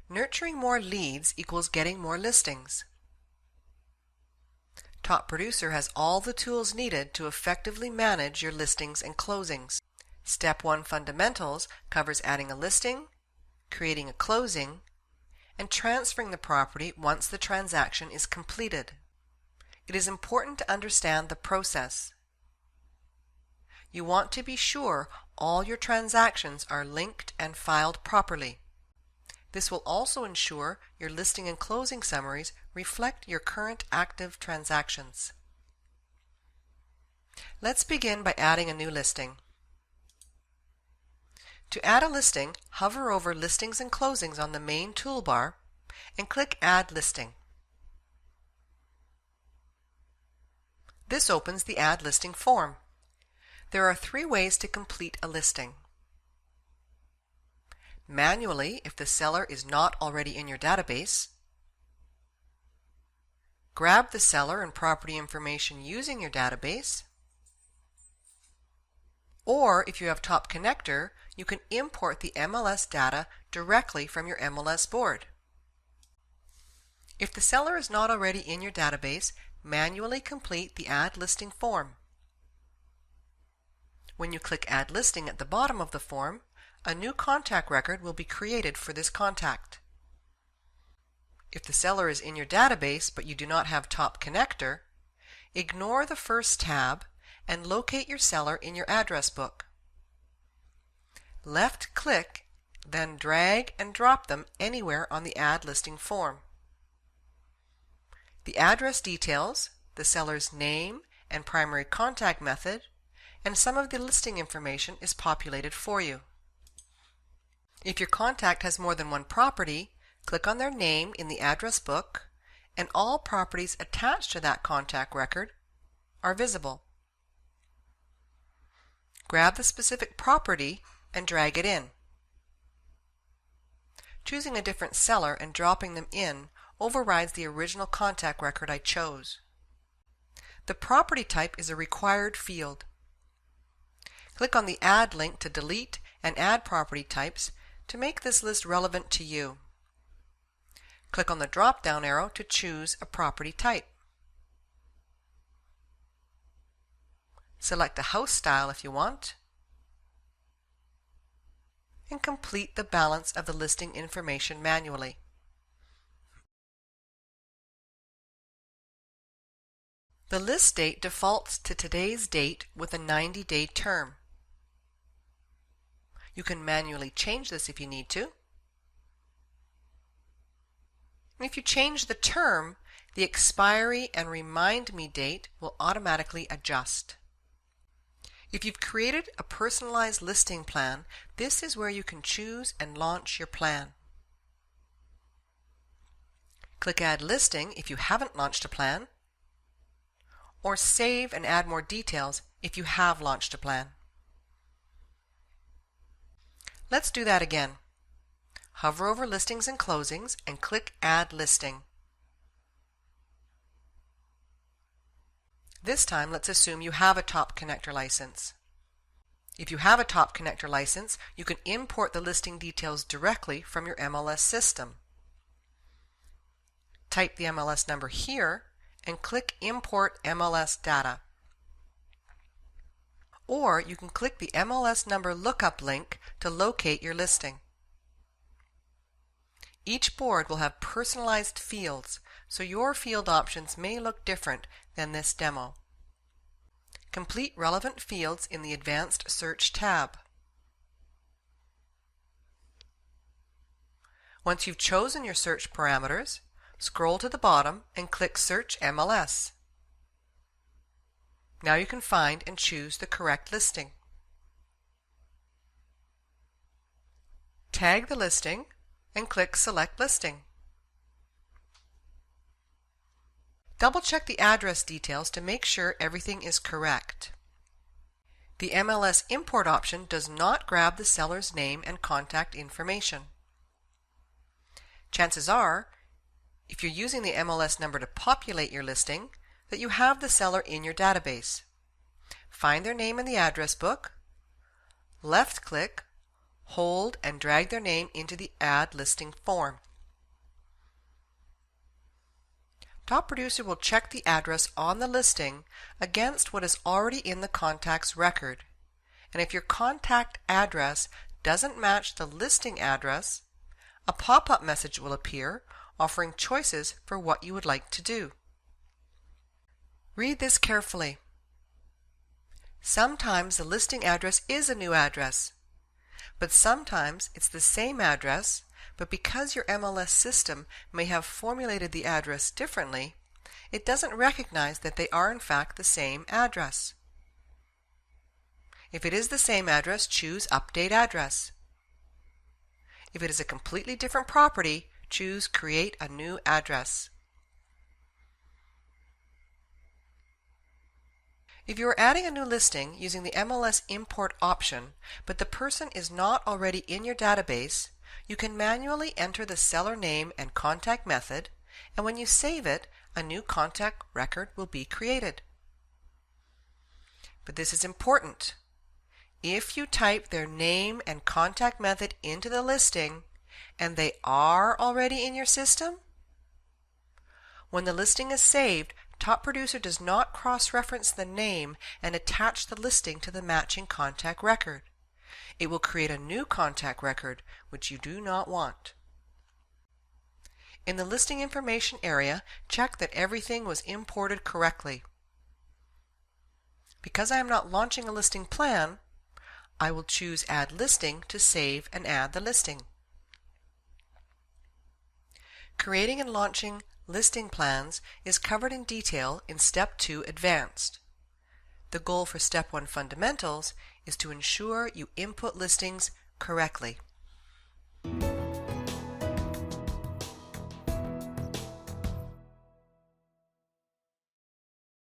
Nurturing more leads equals getting more listings. Top Producer has all the tools needed to effectively manage your listings and closings. Step 1 Fundamentals covers adding a listing, creating a closing, and transferring the property once the transaction is completed. It is important to understand the process. You want to be sure all your transactions are linked and filed properly. This will also ensure your listing and closing summaries reflect your current active transactions. Let's begin by adding a new listing. To add a listing, hover over Listings and Closings on the main toolbar and click Add Listing. This opens the Add Listing form. There are 3 ways to complete a listing. Manually, if the seller is not already in your database. Grab the seller and property information using your database. Or if you have Top Connector, you can import the MLS data directly from your MLS board. If the seller is not already in your database, manually complete the Add Listing form. When you click Add Listing at the bottom of the form, a new contact record will be created for this contact. If the seller is in your database but you do not have Top Connector, ignore the first tab and locate your seller in your address book. Left-click, then drag and drop them anywhere on the Add Listing form. The address details, the seller's name and primary contact method, and some of the listing information is populated for you. If your contact has more than one property, click on their name in the address book, and all properties attached to that contact record are visible. Grab the specific property and drag it in. Choosing a different seller and dropping them in overrides the original contact record I chose. The property type is a required field. Click on the Add link to delete and add property types to make this list relevant to you. Click on the drop-down arrow to choose a property type. Select a house style if you want, and complete the balance of the listing information manually. The list date defaults to today's date with a 90-day term. You can manually change this if you need to. If you change the term, the expiry and remind me date will automatically adjust. If you've created a personalized listing plan, this is where you can choose and launch your plan. Click Add Listing if you haven't launched a plan, or save and add more details if you have launched a plan. Let's do that again. Hover over Listings and Closings and click Add Listing. This time, let's assume you have a Top Connector license. If you have a Top Connector license, you can import the listing details directly from your MLS system. Type the MLS number here and click Import MLS Data. Or you can click the MLS number lookup link to locate your listing. Each board will have personalized fields, so your field options may look different than this demo. Complete relevant fields in the Advanced Search tab. Once you've chosen your search parameters, scroll to the bottom and click Search MLS. Now you can find and choose the correct listing. Tag the listing and click Select Listing. Double-check the address details to make sure everything is correct. The MLS import option does not grab the seller's name and contact information. Chances are, if you're using the MLS number to populate your listing, that you have the seller in your database. Find their name in the address book, left-click, hold and drag their name into the Add Listing form. Top Producer will check the address on the listing against what is already in the contact's record. And if your contact address doesn't match the listing address, a pop-up message will appear offering choices for what you would like to do. Read this carefully. Sometimes the listing address is a new address, but sometimes it's the same address, but because your MLS system may have formulated the address differently, it doesn't recognize that they are in fact the same address. If it is the same address, choose Update Address. If it is a completely different property, choose Create a New Address. If you are adding a new listing using the MLS import option, but the person is not already in your database, you can manually enter the seller name and contact method, and when you save it, a new contact record will be created. But this is important. If you type their name and contact method into the listing, and they are already in your system, when the listing is saved, Top Producer does not cross-reference the name and attach the listing to the matching contact record. It will create a new contact record, which you do not want. In the listing information area, check that everything was imported correctly. Because I am not launching a listing plan, I will choose Add Listing to save and add the listing. Creating and launching listing plans is covered in detail in Step 2 Advanced. The goal for Step 1 Fundamentals is to ensure you input listings correctly.